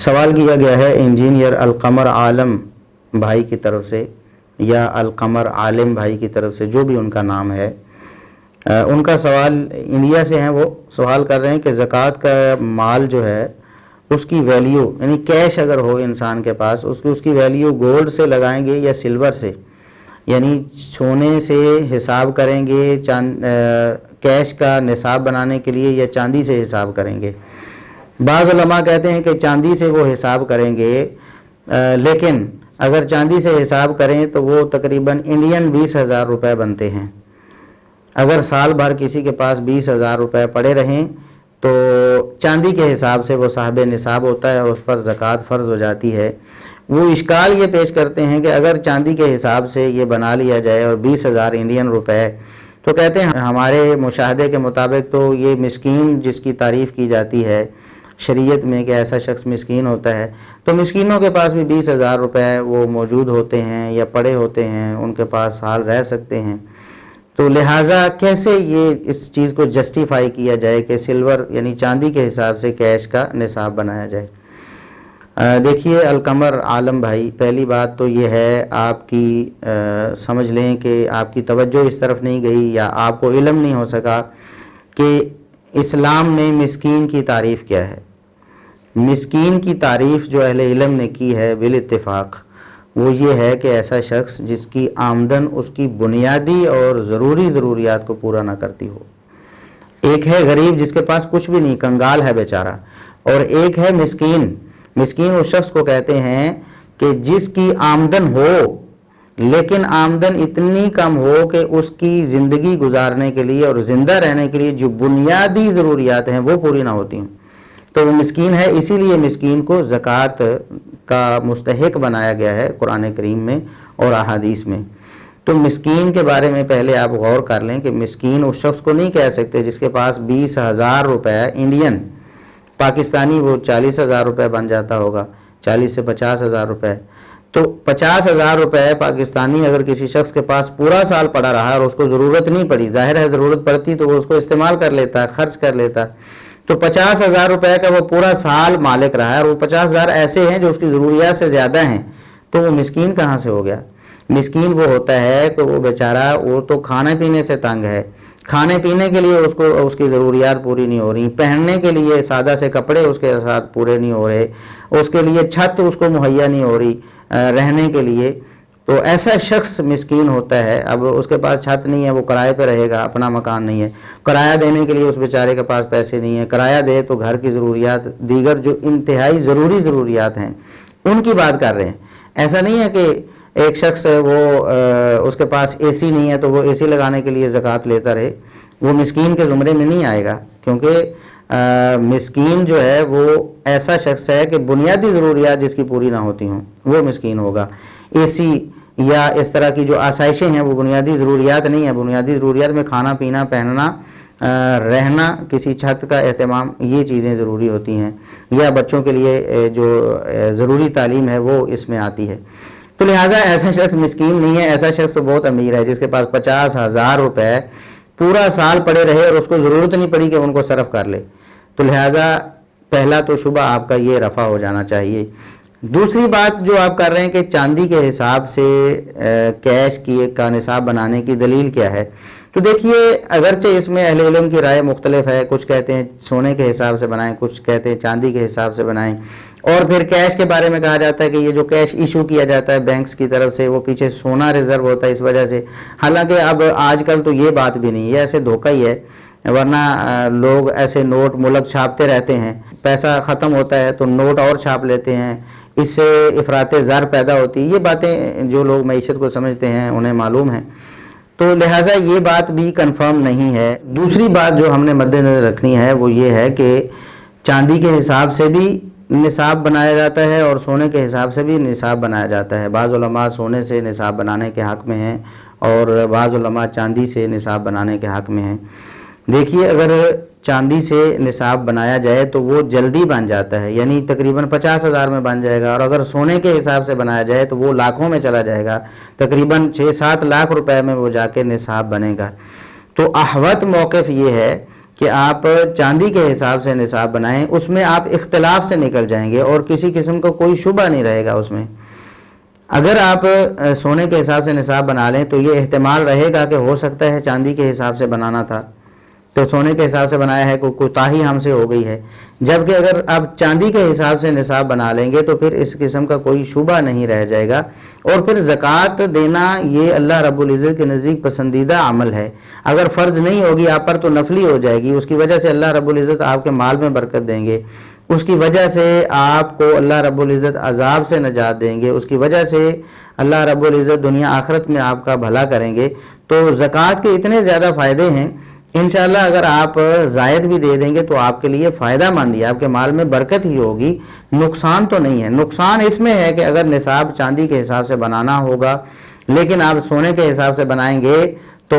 سوال کیا گیا ہے انجینئر القمر عالم بھائی کی طرف سے یا القمر عالم بھائی کی طرف سے، جو بھی ان کا نام ہے۔ ان کا سوال انڈیا سے ہیں، وہ سوال کر رہے ہیں کہ زکوٰۃ کا مال جو ہے اس کی ویلیو، یعنی کیش اگر ہو انسان کے پاس، اس کی ویلیو گولڈ سے لگائیں گے یا سلور سے، یعنی سونے سے حساب کریں گے کیش کا نصاب بنانے کے لیے، یا چاندی سے حساب کریں گے۔ بعض علماء کہتے ہیں کہ چاندی سے وہ حساب کریں گے، لیکن اگر چاندی سے حساب کریں تو وہ تقریباً انڈین 20,000 روپے بنتے ہیں۔ اگر سال بھر کسی کے پاس 20,000 روپے پڑے رہیں تو چاندی کے حساب سے وہ صاحب نصاب ہوتا ہے اور اس پر زکوٰۃ فرض ہو جاتی ہے۔ وہ اشکال یہ پیش کرتے ہیں کہ اگر چاندی کے حساب سے یہ بنا لیا جائے اور 20,000 انڈین روپے، تو کہتے ہیں ہمارے مشاہدے کے مطابق تو یہ مسکین جس کی تعریف کی جاتی ہے شریعت میں کہ ایسا شخص مسکین ہوتا ہے، تو مسکینوں کے پاس بھی 20,000 روپے وہ موجود ہوتے ہیں یا پڑے ہوتے ہیں، ان کے پاس سال رہ سکتے ہیں۔ تو لہٰذا کیسے یہ اس چیز کو جسٹیفائی کیا جائے کہ سلور یعنی چاندی کے حساب سے کیش کا نصاب بنایا جائے؟ دیکھیے القمر عالم بھائی، پہلی بات تو یہ ہے آپ کی سمجھ لیں کہ آپ کی توجہ اس طرف نہیں گئی یا آپ کو علم نہیں ہو سکا کہ اسلام میں مسکین کی تعریف کیا ہے۔ مسکین کی تعریف جو اہل علم نے کی ہے بالاتفاق وہ یہ ہے کہ ایسا شخص جس کی آمدن اس کی بنیادی اور ضروری ضروریات کو پورا نہ کرتی ہو۔ ایک ہے غریب جس کے پاس کچھ بھی نہیں، کنگال ہے بیچارہ، اور ایک ہے مسکین۔ مسکین اس شخص کو کہتے ہیں کہ جس کی آمدن ہو لیکن آمدن اتنی کم ہو کہ اس کی زندگی گزارنے کے لیے اور زندہ رہنے کے لیے جو بنیادی ضروریات ہیں وہ پوری نہ ہوتی ہوں، تو وہ مسکین ہے۔ اسی لیے مسکین کو زکوٰۃ کا مستحق بنایا گیا ہے قرآن کریم میں اور احادیث میں۔ تو مسکین کے بارے میں پہلے آپ غور کر لیں کہ مسکین اس شخص کو نہیں کہہ سکتے جس کے پاس 20,000 روپے انڈین، پاکستانی وہ 40,000 روپے بن جاتا ہوگا، 40 سے 50,000 روپے۔ تو 50,000 روپے پاکستانی اگر کسی شخص کے پاس پورا سال پڑا رہا اور اس کو ضرورت نہیں پڑی، ظاہر ہے ضرورت پڑتی تو وہ اس کو استعمال کر لیتا، خرچ کر لیتا، تو 50,000 روپے کا وہ پورا سال مالک رہا ہے اور وہ 50,000 ایسے ہیں جو اس کی ضروریات سے زیادہ ہیں، تو وہ مسکین کہاں سے ہو گیا؟ مسکین وہ ہوتا ہے کہ وہ بیچارہ وہ تو کھانے پینے سے تنگ ہے، کھانے پینے کے لیے اس کی ضروریات پوری نہیں ہو رہی، پہننے کے لیے سادہ سے کپڑے اس کے ساتھ پورے نہیں ہو رہے، اس کے لیے چھت اس کو مہیا نہیں ہو رہی رہنے کے لیے، تو ایسا شخص مسکین ہوتا ہے۔ اب اس کے پاس چھت نہیں ہے، وہ کرائے پہ رہے گا، اپنا مکان نہیں ہے، کرایہ دینے کے لیے اس بیچارے کے پاس پیسے نہیں ہیں، کرایہ دے تو گھر کی ضروریات دیگر جو انتہائی ضروری ضروریات ہیں ان کی بات کر رہے ہیں۔ ایسا نہیں ہے کہ ایک شخص وہ اس کے پاس اے سی نہیں ہے تو وہ اے سی لگانے کے لیے زکوٰۃ لیتا رہے، وہ مسکین کے زمرے میں نہیں آئے گا، کیونکہ مسکین جو ہے وہ ایسا شخص ہے کہ بنیادی ضروریات جس کی پوری نہ ہوتی ہوں وہ مسکین ہوگا۔ اے سی یا اس طرح کی جو آسائشیں ہیں وہ بنیادی ضروریات نہیں ہیں۔ بنیادی ضروریات میں کھانا پینا، پہننا، رہنا، کسی چھت کا اہتمام، یہ چیزیں ضروری ہوتی ہیں، یا بچوں کے لیے جو ضروری تعلیم ہے وہ اس میں آتی ہے۔ تو لہٰذا ایسا شخص مسکین نہیں ہے، ایسا شخص بہت امیر ہے جس کے پاس 50,000 روپے پورا سال پڑے رہے اور اس کو ضرورت نہیں پڑی کہ ان کو صرف کر لے۔ تو لہٰذا پہلا تو شبہ آپ کا یہ رفع ہو جانا چاہیے۔ دوسری بات جو آپ کر رہے ہیں کہ چاندی کے حساب سے کیش کا نصاب بنانے کی دلیل کیا ہے، تو دیکھیے اگرچہ اس میں اہل علم کی رائے مختلف ہے، کچھ کہتے ہیں سونے کے حساب سے بنائیں، کچھ کہتے ہیں چاندی کے حساب سے بنائیں، اور پھر کیش کے بارے میں کہا جاتا ہے کہ یہ جو کیش ایشو کیا جاتا ہے بینکس کی طرف سے وہ پیچھے سونا ریزرو ہوتا ہے اس وجہ سے، حالانکہ اب آج کل تو یہ بات بھی نہیں ہے، ایسے دھوکہ ہی ہے، ورنہ لوگ ایسے نوٹ ملک چھاپتے رہتے ہیں، پیسہ ختم ہوتا ہے تو نوٹ اور چھاپ لیتے ہیں، اس سے افراط زر پیدا ہوتی ہے۔ یہ باتیں جو لوگ معیشت کو سمجھتے ہیں انہیں معلوم ہیں، تو لہٰذا یہ بات بھی کنفرم نہیں ہے۔ دوسری بات جو ہم نے مد نظر رکھنی ہے وہ یہ ہے کہ چاندی کے حساب سے بھی نصاب بنایا جاتا ہے اور سونے کے حساب سے بھی نصاب بنایا جاتا ہے۔ بعض علماء سونے سے نصاب بنانے کے حق میں ہیں اور بعض علماء چاندی سے نصاب بنانے کے حق میں ہیں۔ دیکھیے اگر چاندی سے نصاب بنایا جائے تو وہ جلدی بن جاتا ہے، یعنی تقریباً 50,000 میں بن جائے گا، اور اگر سونے کے حساب سے بنایا جائے تو وہ لاکھوں میں چلا جائے گا، تقریباً 6-7 لاکھ روپے میں وہ جا کے نصاب بنے گا۔ تو احوط موقف یہ ہے کہ آپ چاندی کے حساب سے نصاب بنائیں، اس میں آپ اختلاف سے نکل جائیں گے اور کسی قسم کا کوئی شبہ نہیں رہے گا اس میں۔ اگر آپ سونے کے حساب سے نصاب بنا لیں تو یہ احتمال رہے گا کہ ہو سکتا ہے چاندی کے حساب سے بنانا تھا تو سونے کے حساب سے بنایا ہے، کوتاہی ہم سے ہو گئی ہے۔ جبکہ اگر آپ چاندی کے حساب سے نصاب بنا لیں گے تو پھر اس قسم کا کوئی شبہ نہیں رہ جائے گا، اور پھر زکوٰۃ دینا یہ اللہ رب العزت کے نزدیک پسندیدہ عمل ہے۔ اگر فرض نہیں ہوگی آپ پر تو نفلی ہو جائے گی، اس کی وجہ سے اللہ رب العزت آپ کے مال میں برکت دیں گے، اس کی وجہ سے آپ کو اللہ رب العزت عذاب سے نجات دیں گے، اس کی وجہ سے اللہ رب العزت دنیا آخرت میں آپ کا بھلا کریں گے۔ تو زکوٰۃ کے اتنے زیادہ فائدے ہیں، انشاءاللہ اگر آپ زائد بھی دے دیں گے تو آپ کے لیے فائدہ مند ہے، آپ کے مال میں برکت ہی ہوگی، نقصان تو نہیں ہے۔ نقصان اس میں ہے کہ اگر نصاب چاندی کے حساب سے بنانا ہوگا لیکن آپ سونے کے حساب سے بنائیں گے تو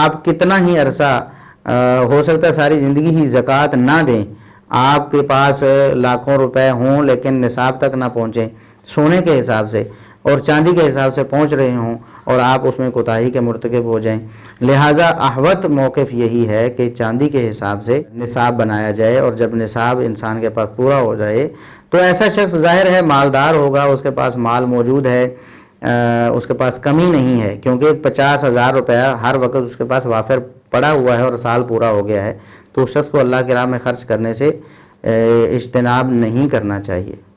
آپ کتنا ہی عرصہ ہو سکتا ہے ساری زندگی ہی زکوٰۃ نہ دیں، آپ کے پاس لاکھوں روپے ہوں لیکن نصاب تک نہ پہنچیں سونے کے حساب سے، اور چاندی کے حساب سے پہنچ رہے ہوں اور آپ اس میں کوتاہی کے مرتکب ہو جائیں۔ لہٰذا احوط موقف یہی ہے کہ چاندی کے حساب سے نصاب بنایا جائے، اور جب نصاب انسان کے پاس پورا ہو جائے تو ایسا شخص ظاہر ہے مالدار ہوگا، اس کے پاس مال موجود ہے، اس کے پاس کمی نہیں ہے، کیونکہ 50,000 روپیہ ہر وقت اس کے پاس وافر پڑا ہوا ہے اور سال پورا ہو گیا ہے، تو اس شخص کو اللہ کی راہ میں خرچ کرنے سے اجتناب نہیں کرنا چاہیے۔